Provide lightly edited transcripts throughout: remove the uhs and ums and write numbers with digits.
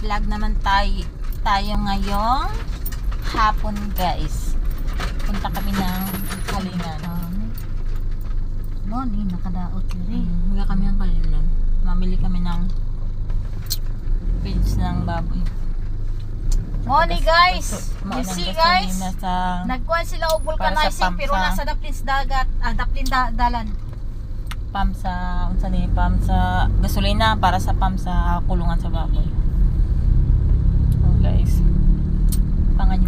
Mag-vlog naman tayo ngayong hapon, guys. Punta kami ng Kalinan. Ni nakadaot diri. Higa kami ng Kalinan. Mamili kami ng pins ng baboy. Morning guys. You see guys? Nagkuhan sila og vulcanizing pero nasa Daplins dagat, Daplin dalan. Pump sa gasolina para sa pump sa kulungan sa baboy. So guys, abangan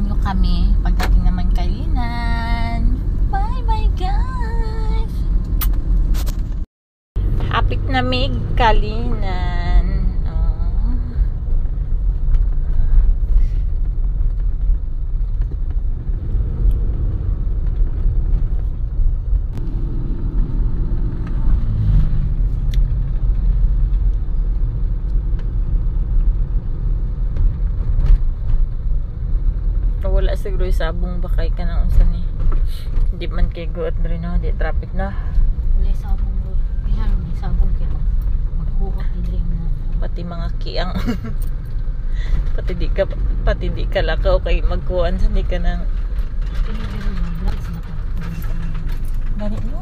nyo kami pagdating naman Kalinan. Bye bye guys. Hapit na mig Kalinan. Wala siguro isabong bakay ka na unsa ni. Hindi man kay guot rin na, di traffic na. Wala sabong bro. Ihan ni sabong kay maghuhot diri mo. Pati mga kiang. pati di ka lakaw kay magkuan sa di ka nang Kini diri mo blocks na ka. gani no.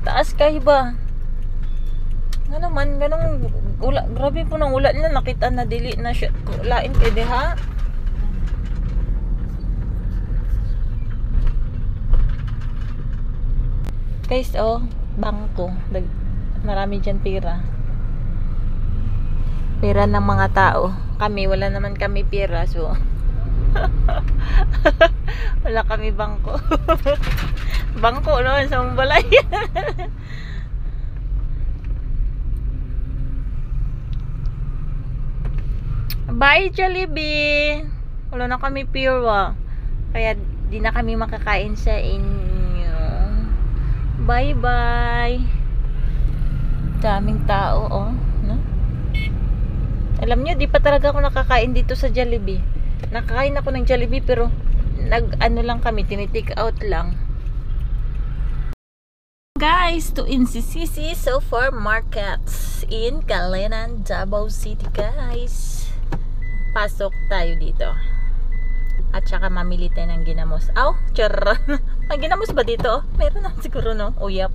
Taas kay ba? Nga naman, ganong ula, grabe po ng ulan na nakita na dili na siya lain kay deha. Guys, bangko. Marami dyan pera. Pera ng mga tao. Kami, wala naman kami pera, so wala kami bangko. Bangko noon sa balay. Bye Jollibee. Wala na kami pira. Kaya di na kami makakain sa inyo. Bye bye. Daming tao no? Alam nyo, di pa talaga ako nakakain dito sa Jollibee. Nakakain ako ng Jollibee pero nag-ano lang kami, tinitake out lang. Guys, to NCCC so far markets in Kalinan, Davao City guys. Pasok tayo dito. At saka mamili tayo ng ginamos. Aw, char. May ginamos ba dito? Meron na siguro no. Uyap.